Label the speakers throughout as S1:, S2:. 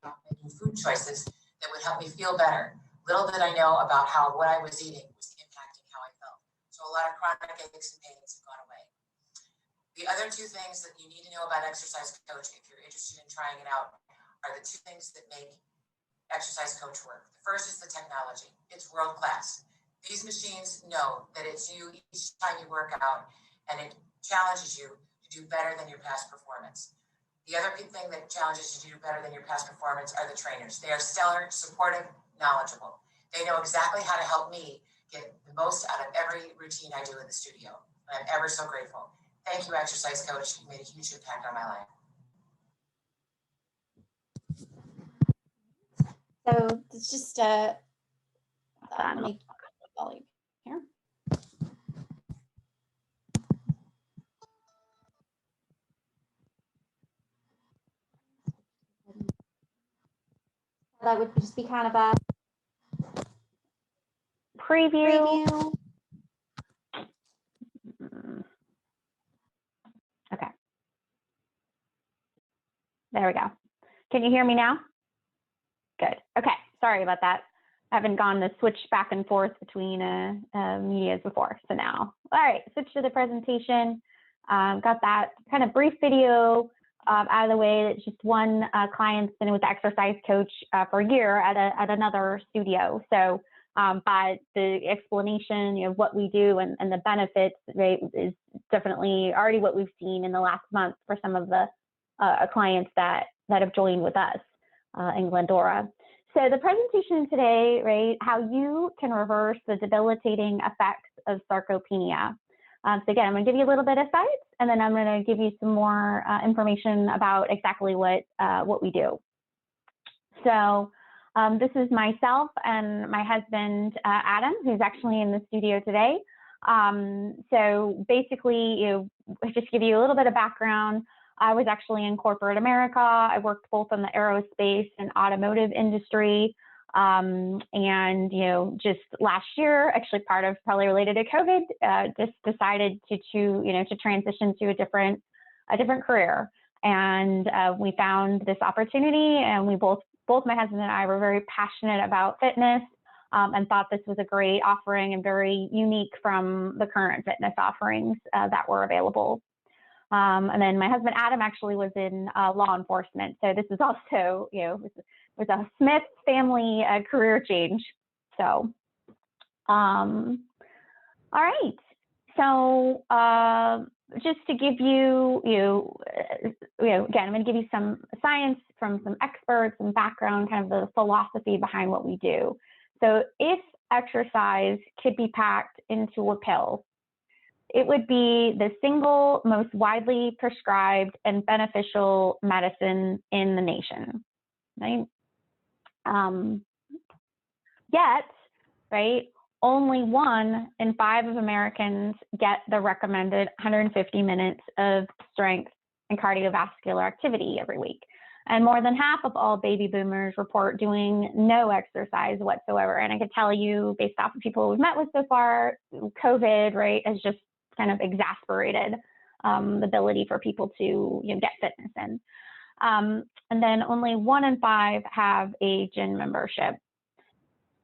S1: making food choices that would help me feel better. Little did I know about how what I was eating was impacting how I felt. So a lot of chronic aches and pains have gone away. The other two things that you need to know about Exercise Coach, if you're interested in trying it out, are the two things that make Exercise Coach work. The first is the technology. It's world class. These machines know that it's you each time you work out, and it challenges you to do better than your past performance. The other thing that challenges you to do better than your past performance are the trainers. They are stellar, supportive, knowledgeable. They know exactly how to help me get the most out of every routine I do in the studio. And I'm ever so grateful. Thank you, Exercise Coach. You made a huge impact on my life.
S2: So it's just let me volume here. That would just be kind of a preview. Okay. There we go. Can you hear me now? Good. Okay. Sorry about that. I haven't gone to switch back and forth between medias before. So now, all right, switch to the presentation. Got that kind of brief video out of the way. It's just one client's been with the Exercise Coach for a year at another studio. So, but the explanation of what we do and the benefits, right, is definitely already what we've seen in the last month for some of the clients that have joined with us in Glendora. So the presentation today, right, how you can reverse the debilitating effects of sarcopenia. So again, I'm going to give you a little bit of science, and then I'm going to give you some more information about exactly what we do. So this is myself and my husband, Adam, who's actually in the studio today. So basically, just to give you a little bit of background, I was actually in corporate America. I worked both in the aerospace and automotive industry. And, just last year, actually probably related to COVID, just decided to transition to a different career. And we found this opportunity, and we both my husband and I were very passionate about fitness, and thought this was a great offering and very unique from the current fitness offerings that were available. And then my husband, Adam, actually was in law enforcement. So this is also, was a Smith family career change. So, all right. So just to give you, again, I'm going to give you some science from some experts and background, kind of the philosophy behind what we do. So if exercise could be packed into a pill, it would be the single most widely prescribed and beneficial medicine in the nation, right? Yet, right, only 1 in 5 of Americans get the recommended 150 minutes of strength and cardiovascular activity every week. And more than half of all baby boomers report doing no exercise whatsoever. And I can tell you, based off of people we've met with so far, COVID, right, has just kind of exasperated the ability for people to get fitness in. And then only 1 in 5 have a gym membership.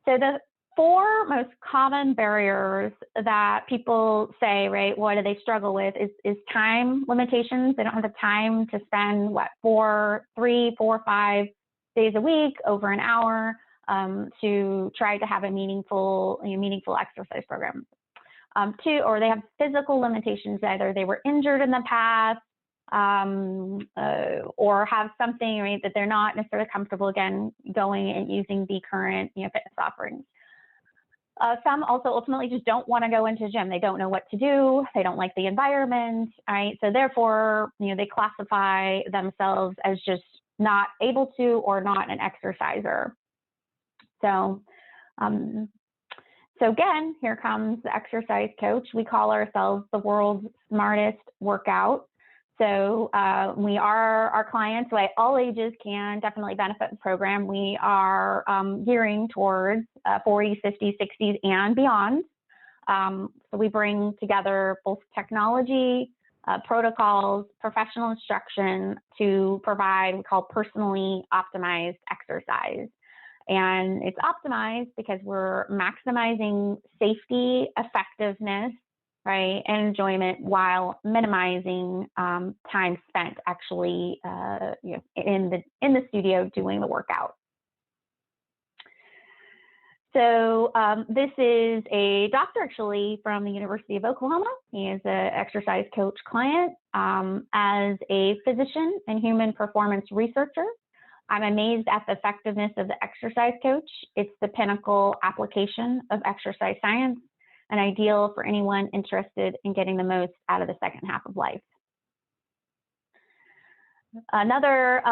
S2: So the 4 most common barriers that people say, right, what do they struggle with is time limitations. They don't have the time to spend 3, 4, 5 days a week over an hour to try to have a meaningful exercise program. 2, or they have physical limitations. Either they were injured in the past, or have something, right, that they're not necessarily comfortable again going and using the current fitness offerings. Some also ultimately just don't want to go into a gym. They don't know what to do. They don't like the environment, right? So therefore, they classify themselves as just not able to or not an exerciser. So, so again, here comes the Exercise Coach. We call ourselves the world's smartest workout. So our clients, like all ages, can definitely benefit from the program. We are gearing towards 40s, 50s, 60s, and beyond. So we bring together both technology, protocols, professional instruction to provide what we call personally optimized exercise. And it's optimized because we're maximizing safety, effectiveness, right, and enjoyment while minimizing time spent actually in the studio doing the workout. So this is a doctor actually from the University of Oklahoma. He is an exercise coach client. As a physician and human performance researcher, I'm amazed at the effectiveness of the exercise coach. It's the pinnacle application of exercise science and ideal for anyone interested in getting the most out of the second half of life. Another,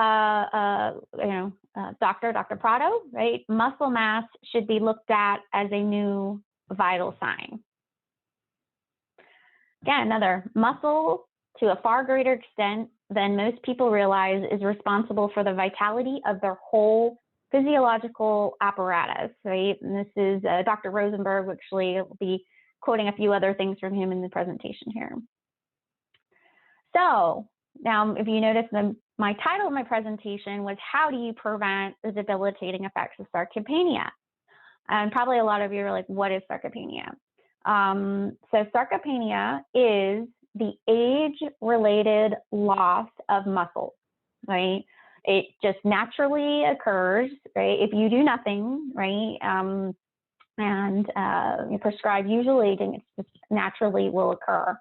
S2: Dr. Prado, right? Muscle mass should be looked at as a new vital sign. Again, another muscle to a far greater extent than most people realize is responsible for the vitality of their whole physiological apparatus, right? And this is Dr. Rosenberg, actually will be quoting a few other things from him in the presentation here. So now, if you notice, my title of my presentation was how do you prevent the debilitating effects of sarcopenia? And probably a lot of you are like, what is sarcopenia? So sarcopenia is the age-related loss of muscle, right? It just naturally occurs, right? If you do nothing, right? You prescribe usual aging, it just naturally will occur.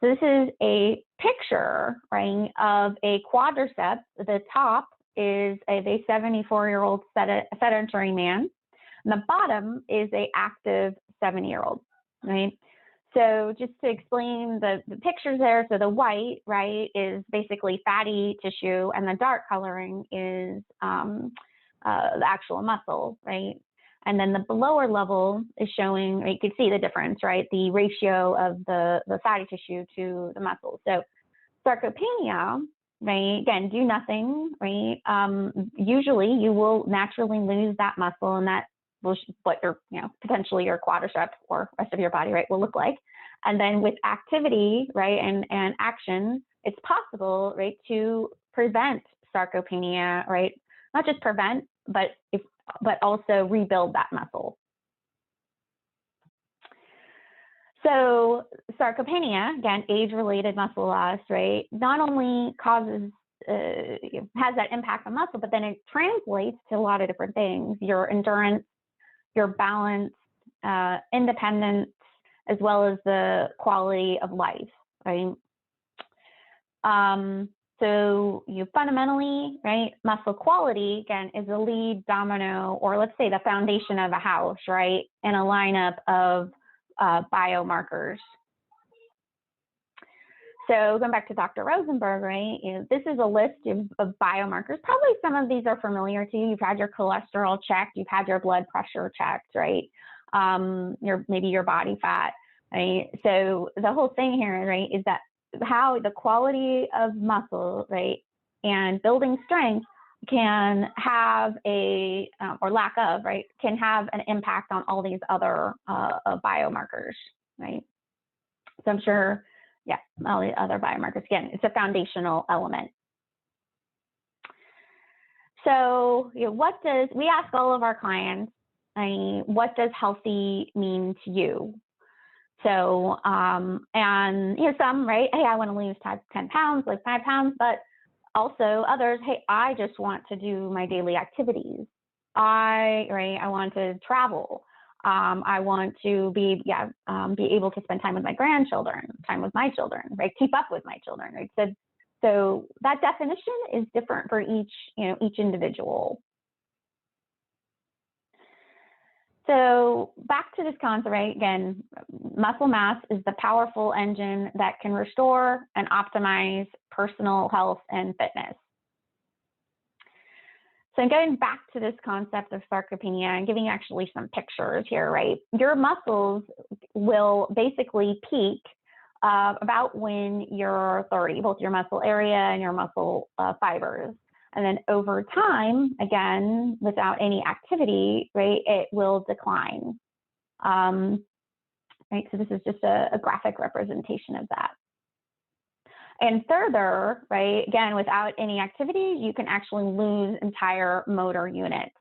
S2: So this is a picture, right, of a quadriceps. The top is a 74-year-old sedentary man, and the bottom is an active 70-year-old, right? So just to explain the pictures there, so the white, right, is basically fatty tissue, and the dark coloring is the actual muscle, right? And then the lower level is showing, you can see the difference, right? The ratio of the fatty tissue to the muscle. So sarcopenia, right, again, do nothing, right? Usually you will naturally lose that muscle, and that will what your, potentially your quadriceps or rest of your body, right, will look like. And then with activity, right, and action, it's possible, right, to prevent sarcopenia, right? Not just prevent, but also rebuild that muscle. So sarcopenia, again, age-related muscle loss, right, not only causes, has that impact on muscle, but then it translates to a lot of different things: your endurance, your balance, independence, as well as the quality of life, right? So you fundamentally, right, muscle quality, again, is a lead domino, or let's say the foundation of a house, right, in a lineup of biomarkers. So going back to Dr. Rosenberg, right, this is a list of biomarkers. Probably some of these are familiar to you. You've had your cholesterol checked, you've had your blood pressure checked, right? Maybe your body fat, right? So the whole thing here, right, is that how the quality of muscle, right, and building strength can have or lack of, right, can have an impact on all these other biomarkers, right? So I'm sure, yeah, all the other biomarkers, again, it's a foundational element. So, we ask all of our clients, what does healthy mean to you? So, and some, right, hey, I want to lose 10 pounds, like 5 pounds, but also others, hey, I just want to do my daily activities. I want to travel. I want to be able to spend time with my grandchildren, time with my children, right? Keep up with my children, right? So that definition is different for each individual. So back to this concept, right? Again, muscle mass is the powerful engine that can restore and optimize personal health and fitness. So going back to this concept of sarcopenia and giving actually some pictures here, right? Your muscles will basically peak about when you're 30, both your muscle area and your muscle fibers. And then over time, again, without any activity, right, it will decline. Right, so this is just a graphic representation of that. And further, right, again, without any activity, you can actually lose entire motor units,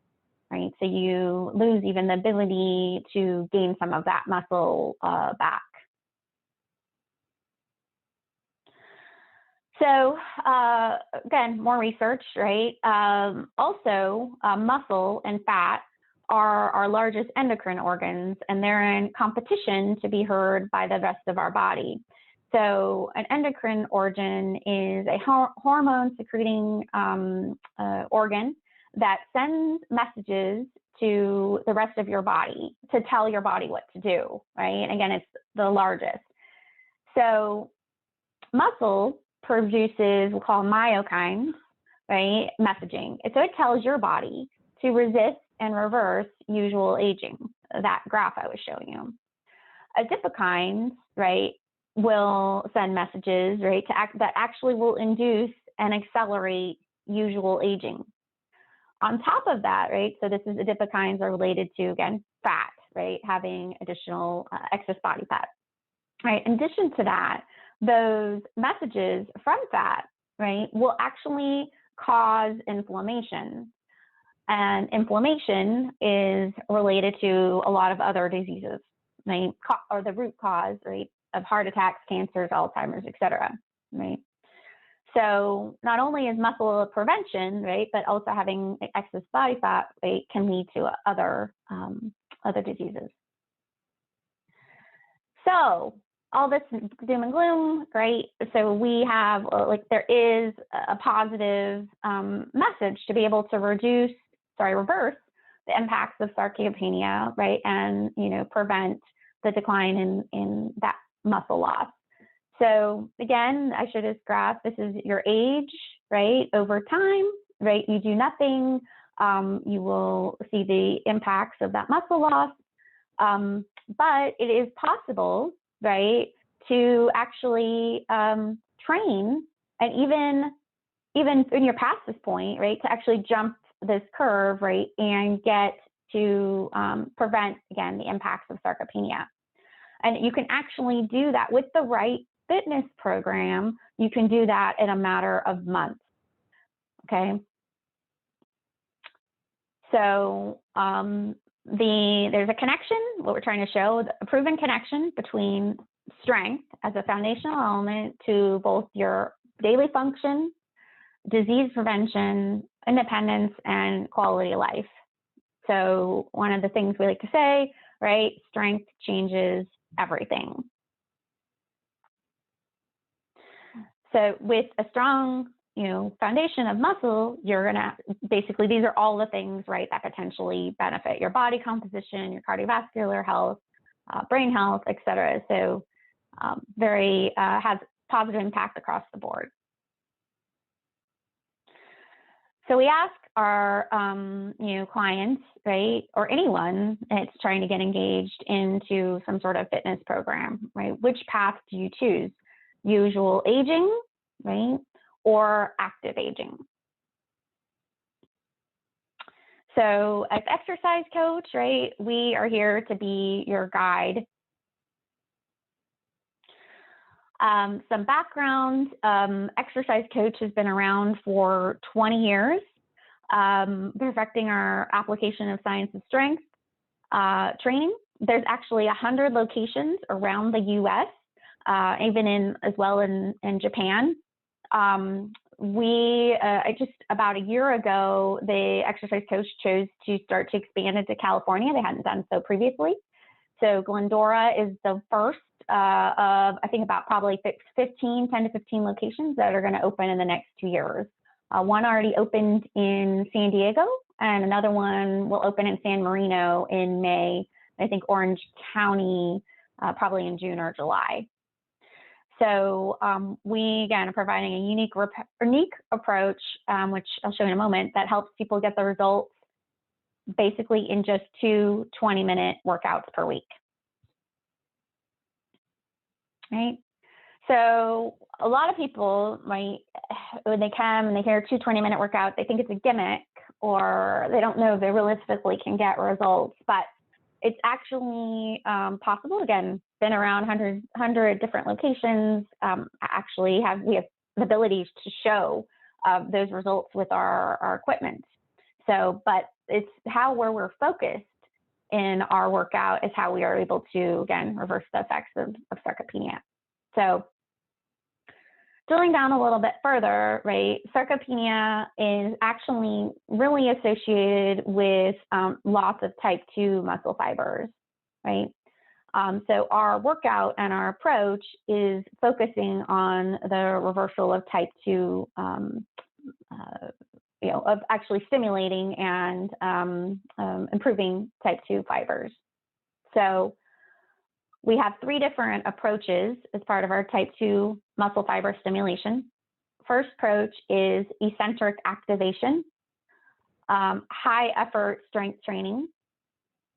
S2: right? So you lose even the ability to gain some of that muscle back. So again, more research, right? Also, muscle and fat are our largest endocrine organs, and they're in competition to be heard by the rest of our body. So an endocrine organ is a hormone secreting organ that sends messages to the rest of your body to tell your body what to do, right? And again, it's the largest. So muscle produces, we'll call myokines, right, messaging. So it tells your body to resist and reverse usual aging, that graph I was showing you. Adipokines, right, will send messages, right, that actually will induce and accelerate usual aging. On top of that, right, so this is adipokines are related to, again, fat, right, having additional excess body fat. Right, in addition to that, those messages from fat, right, will actually cause inflammation. And inflammation is related to a lot of other diseases, right, or the root cause, right, of heart attacks, cancers, Alzheimer's, et cetera, right? So not only is muscle a prevention, right, but also having excess body fat, right, can lead to other diseases. So all this doom and gloom, right? So we have, like, there is a positive message to be able to reverse the impacts of sarcopenia, right? And, you know, prevent the decline in that muscle loss. So again, I showed this graph. This is your age, right? Over time, right? You do nothing, you will see the impacts of that muscle loss. But it is possible, right, to actually train, and even when you're past this point, right, to actually jump this curve, right, and get to prevent, again, the impacts of sarcopenia. And you can actually do that with the right fitness program. You can do that in a matter of months, okay? So there's a connection, what we're trying to show, a proven connection between strength as a foundational element to both your daily function, disease prevention, independence, and quality of life. So one of the things we like to say, right, strength changes everything. So with a strong, you know, foundation of muscle, you're gonna, basically, these are all the things, right, that potentially benefit your body composition, your cardiovascular health, brain health, et cetera. So has positive impact across the board. So we ask our, you know, clients, right, or anyone that's trying to get engaged into some sort of fitness program, right, which path do you choose? Usual aging, right, or active aging? So as exercise coach, right, we are here to be your guide. Some background, exercise coach has been around for 20 years, perfecting our application of science of strength training. There's actually 100 locations around the US, even as well in Japan. Just about a year ago, the exercise coach chose to start to expand into California. They hadn't done so previously. So Glendora is the first of, I think, about probably 10 to 15 locations that are going to open in the next 2 years. One already opened in San Diego, and another one will open in San Marino in May. I think Orange County probably in June or July. So we, again, are providing a unique approach, which I'll show you in a moment, that helps people get the results basically in just 2 20-minute workouts per week. Right? So a lot of people might, when they come and they hear 2 20-minute workouts, they think it's a gimmick, or they don't know if they realistically can get results, but it's actually possible. Again, been around 100 different locations. Actually, we have the ability to show those results with our equipment. So, but it's where we're focused in our workout is how we are able to, again, reverse the effects of sarcopenia. So drilling down a little bit further, right, sarcopenia is actually really associated with loss of type 2 muscle fibers, right? So our workout and our approach is focusing on the reversal of type 2, of actually stimulating and improving type 2 fibers. So we have 3 different approaches as part of our type 2 muscle fiber stimulation. First approach is eccentric activation, high effort strength training,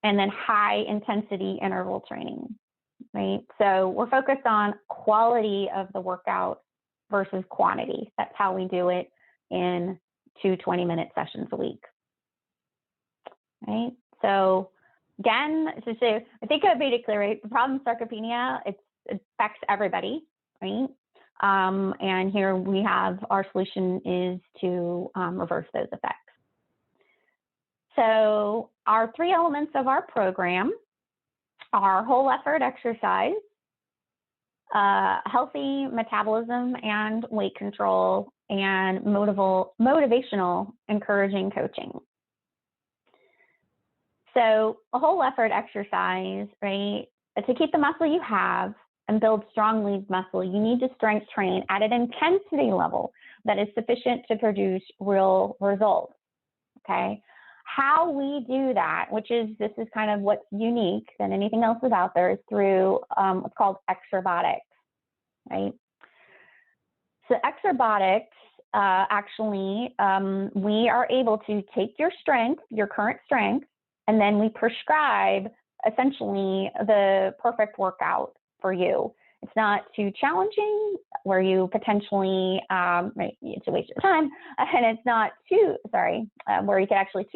S2: and then high intensity interval training, right? So we're focused on quality of the workout versus quantity. That's how we do it in 2 20-minute sessions a week, right? So again, I think I made it clear, right? The problem with sarcopenia, it affects everybody, right? And here we have our solution is to reverse those effects. So our 3 elements of our program are whole effort exercise, healthy metabolism and weight control, and motivational encouraging coaching. So a whole effort exercise, right? To keep the muscle you have and build strong lead muscle, you need to strength train at an intensity level that is sufficient to produce real results, okay? How we do that, this is kind of what's unique than anything else that's out there, is through what's called exerbotics, right? So exerbotics, actually, we are able to take your strength, your current strength, and then we prescribe essentially the perfect workout for you. It's not too challenging where you potentially, it's a waste of time, and it's not too, where you could actually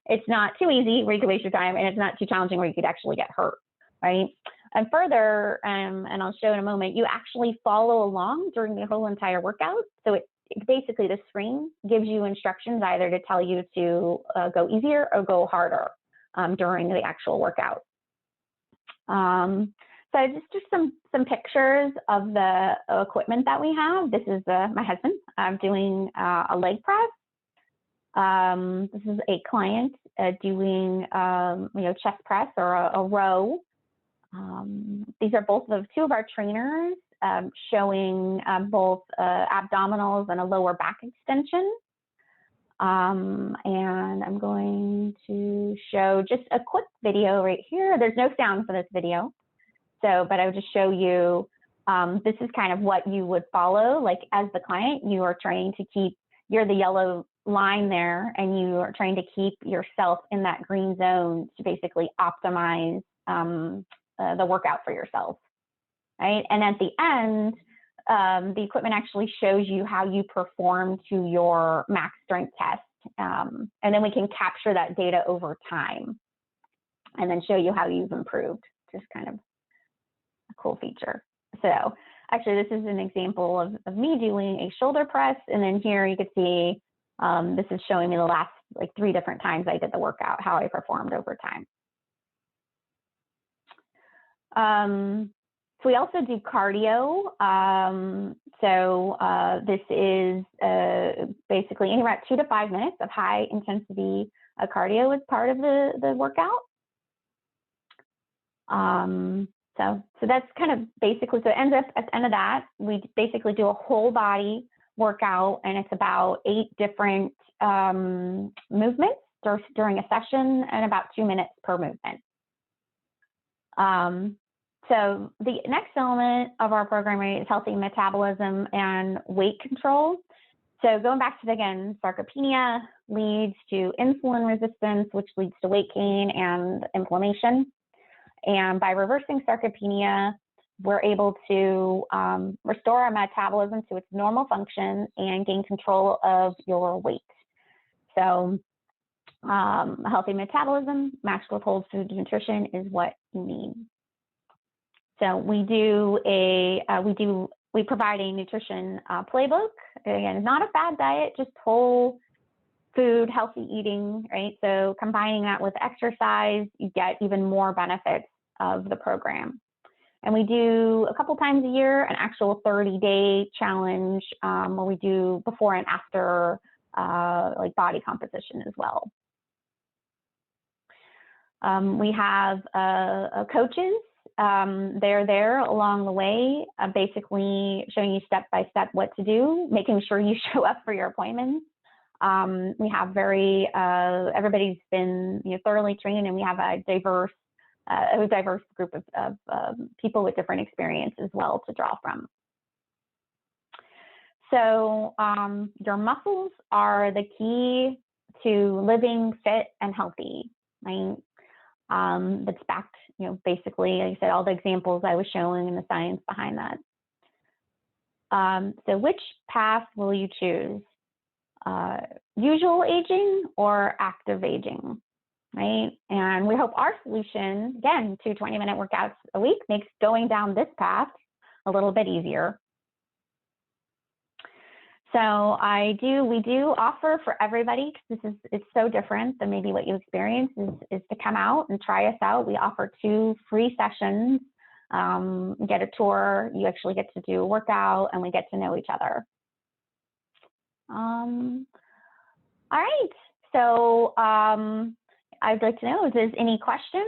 S2: it's not too easy where you could waste your time, and it's not too challenging where you could actually get hurt, right? And further, and I'll show in a moment, you actually follow along during the whole entire workout. So basically the screen gives you instructions either to tell you to go easier or go harder during the actual workout. So just some pictures of the equipment that we have. This is my husband doing a leg press. This is a client doing chest press or a row. These are both of 2 of our trainers showing both abdominals and a lower back extension. And I'm going to show just a quick video right here. There's no sound for this video. But I would just show you, this is kind of what you would follow. Like as the client, you are trying to keep, you're the yellow line there, and you are trying to keep yourself in that green zone to basically optimize the workout for yourself, right? And at the end, the equipment actually shows you how you perform to your max strength test. And then we can capture that data over time and then show you how you've improved, just kind of a cool feature. So actually, this is an example of me doing a shoulder press. And then here you can see, this is showing me the last 3 different times I did the workout, how I performed over time. So we also do cardio. This is basically anywhere at 2 to 5 minutes of high intensity cardio as part of the workout. So that's kind of basically, so it ends up at the end of that, we basically do a whole body workout, and it's about 8 different movements during a session, and about 2 minutes per movement. So the next element of our program is healthy metabolism and weight control. So going back to, again, sarcopenia leads to insulin resistance, which leads to weight gain and inflammation. And by reversing sarcopenia, we're able to restore our metabolism to its normal function and gain control of your weight. So a healthy metabolism matched with whole food nutrition is what you need. So we provide a nutrition playbook. Again, not a fad diet, just whole food, healthy eating, right? So combining that with exercise, you get even more benefits of the program. And we do a couple times a year an actual 30-day challenge where we do before and after like body composition as well. We have coaches. They're there along the way, basically showing you step by step what to do, making sure you show up for your appointments. We have everybody's been thoroughly trained, and we have a diverse group of people with different experience as well to draw from. So your muscles are the key to living fit and healthy, right? That's backed, basically, like I said, all the examples I was showing and the science behind that. So which path will you choose? Usual aging or active aging, right? And we hope our solution, again, 2 20-minute workouts a week, makes going down this path a little bit easier. So we do offer for everybody, because it's so different than maybe what you experience, is to come out and try us out. We offer 2 free sessions, get a tour, you actually get to do a workout, and we get to know each other. All right, so I'd like to know if there's any questions.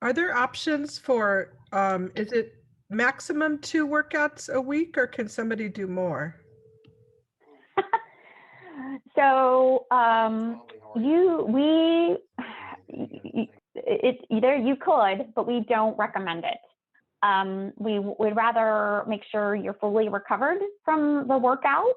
S3: Are there options for, is it maximum 2 workouts a week, or can somebody do more?
S2: So you could, but we don't recommend it. We would rather make sure you're fully recovered from the workout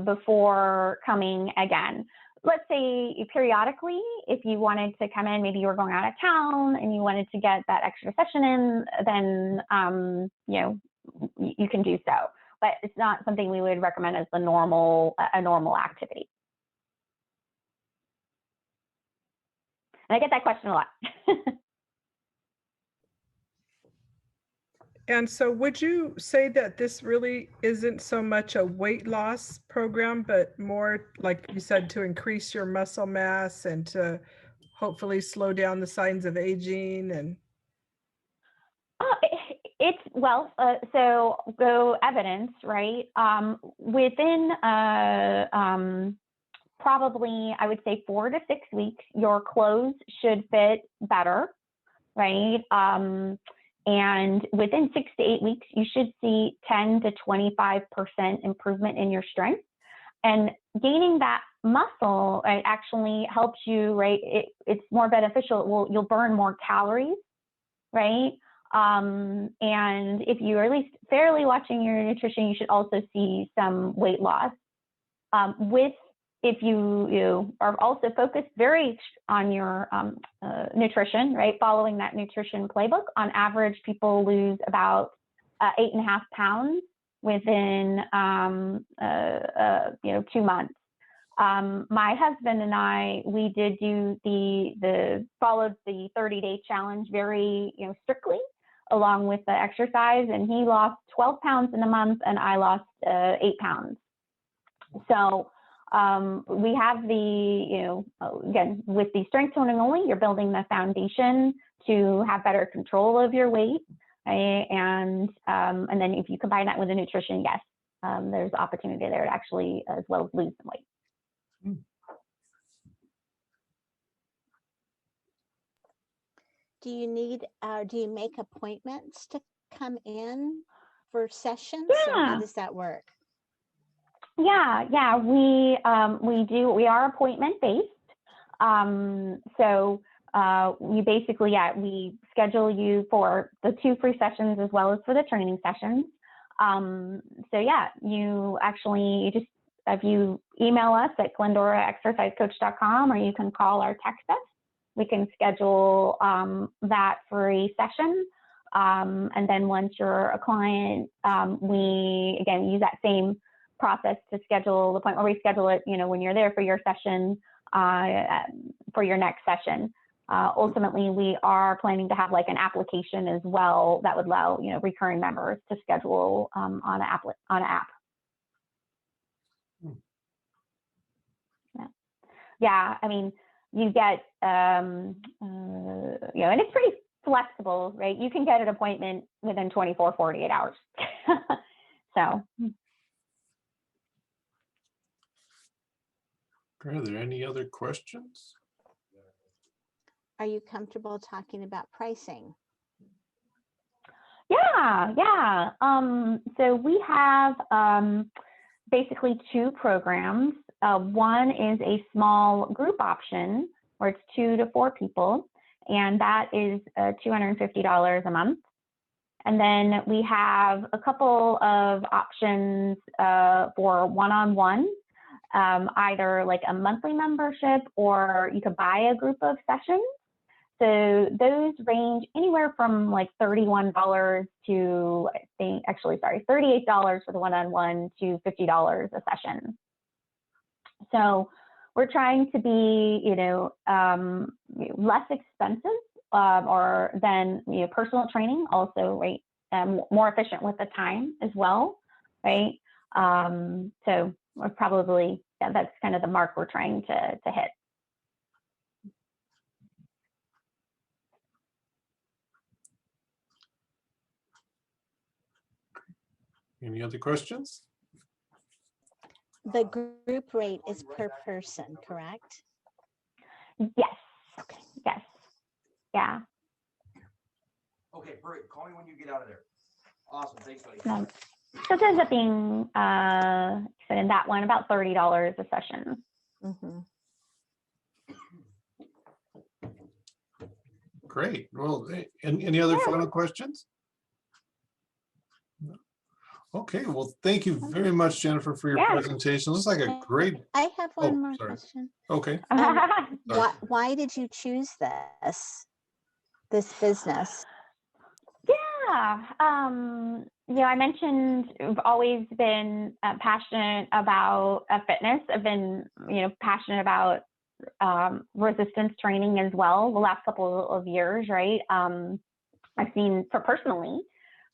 S2: before coming again. Let's say periodically, if you wanted to come in, maybe you were going out of town and you wanted to get that extra session in, then you can do so. But it's not something we would recommend as a normal activity. And I get that question a lot.
S3: And so would you say that this really isn't so much a weight loss program, but more, like you said, to increase your muscle mass and to hopefully slow down the signs of aging? And so go evidence, right? Within probably, I would say 4 to 6 weeks, your clothes should fit better, right? And within 6 to 8 weeks, you should see 10 to 25% improvement in your strength. And gaining that muscle, right, actually helps you, right? It's more beneficial. You'll burn more calories, right? And if you're at least fairly watching your nutrition, you should also see some weight loss. If you are also focused very on your nutrition, right? Following that nutrition playbook, on average, people lose about 8.5 pounds within 2 months. My husband and I, we did do followed the 30-day challenge very strictly, along with the exercise, and he lost 12 pounds in a month, and I lost 8 pounds. So we have again, with the strength toning only, you're building the foundation to have better control of your weight, right? And then if you combine that with the nutrition, yes, there's opportunity there to actually as well as lose some weight.
S4: Do you make appointments to come in for sessions?
S2: Yeah.
S4: Or how does that work?
S2: Yeah, we do. We are appointment based. So we basically, we schedule you for the 2 free sessions as well as for the training sessions. So yeah, if you email us at GlendoraExerciseCoach.com, or you can call or text us, we can schedule that free session. And then once you're a client, we again use that same
S3: process to schedule the point where we schedule it, when you're there for your session, for your next session. Ultimately, we are planning to have like an application as well that would allow, recurring members to schedule on an app. Yeah, I mean, you get, and it's pretty flexible, right? You can get an appointment within 24, 48 hours. So.
S5: Are there any other questions?
S4: Are you comfortable talking about pricing?
S3: Yeah. So we have basically two programs. One is a small group option where it's 2 to 4 people, and that is $250 a month. And then we have a couple of options for one-on-one, either like a monthly membership, or you could buy a group of sessions. So those range anywhere from like $31 to, $38 for the one-on-one to $50 a session. So we're trying to be, less expensive or than personal training, also, right? More efficient with the time as well, right? So we're probably, that's kind of the mark we're trying to hit.
S5: Any other questions?
S4: The group rate is per person, correct?
S3: Yes.
S4: Okay.
S3: Yes. Yeah.
S6: Okay, perfect. Call me when you get out of there. Awesome. Thanks, buddy.
S3: So it ends up being, so in that one, about $30 a session.
S4: Mm-hmm.
S5: Great. Well, any other final questions? Okay, well, thank you very much, Jennifer, for your presentation. Looks like a great.
S4: I have one more
S5: sorry.
S4: question.
S5: Okay.
S4: Why did you choose this business?
S3: Yeah. I mentioned I've always been passionate about fitness. I've been, passionate about resistance training as well the last couple of years, right? I've seen personally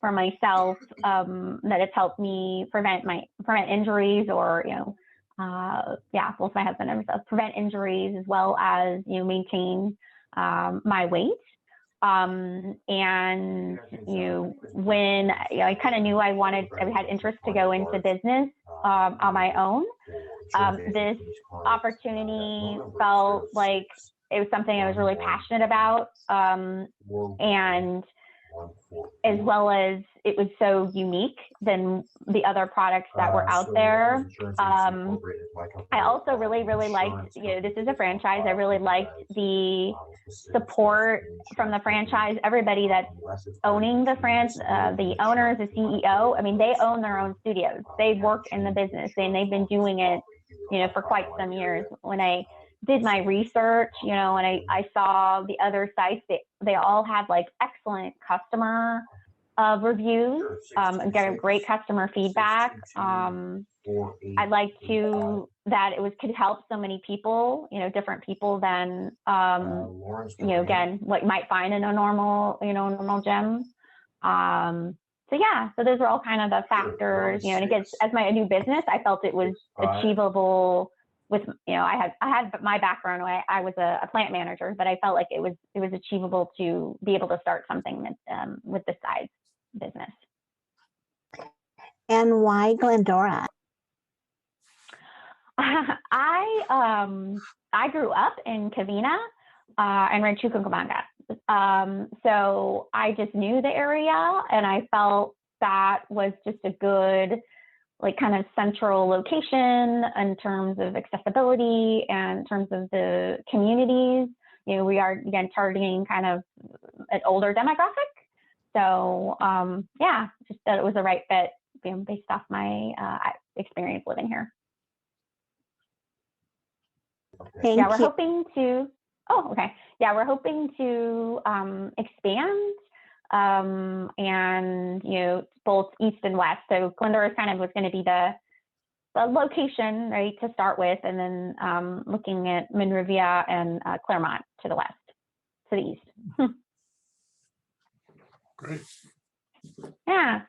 S3: for myself that it's helped me prevent injuries, or both my husband and myself prevent injuries, as well as maintain my weight. And when I kind of knew I had interest to go into business on my own, this opportunity felt like it was something I was really passionate about, and as well as it was so unique than the other products that were out there. I also really liked, this is a franchise. I really liked the support from the franchise, everybody that's owning the franchise, the owners, the CEO. I mean, they own their own studios. They work in the business, and they've been doing it, for quite some years. When I did my research, and I saw the other sites, they all have like excellent customer reviews, and get a great customer feedback. I like that it could help so many people, different people than, again, what you might find in a normal gym. So those are all kind of the factors, and again, as my new business, I felt it was achievable with, I had my background. I was a plant manager, but I felt like it was achievable to be able to start something that, with this size business.
S4: And why Glendora?
S3: I grew up in Covina and Rancho Cucamonga. So I just knew the area, and I felt that was just a good, like, kind of central location in terms of accessibility and in terms of the communities. We are, again, targeting kind of an older demographic. So just that it was the right fit, based off my experience living here.
S4: Thank you.
S3: We're hoping to. Oh, okay. Yeah, we're hoping to expand, and both east and west. So Glendora kind of was going to be the location, right, to start with, and then looking at Monrovia and Claremont to the west, to the east.
S5: Great.
S3: Yeah.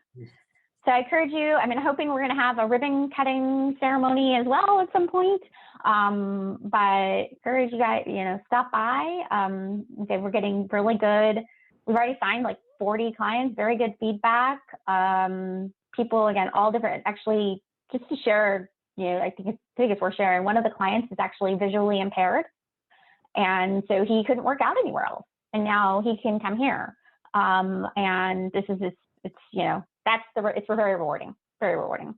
S3: So I encourage you, I mean, hoping we're going to have a ribbon cutting ceremony as well at some point. But encourage you guys, stop by. We're getting really good. We've already signed like 40 clients, very good feedback. People, again, all different, actually, just to share, I think it's worth sharing. One of the clients is actually visually impaired. And so he couldn't work out anywhere else. And now he can come here. And this is, it's very rewarding, very rewarding.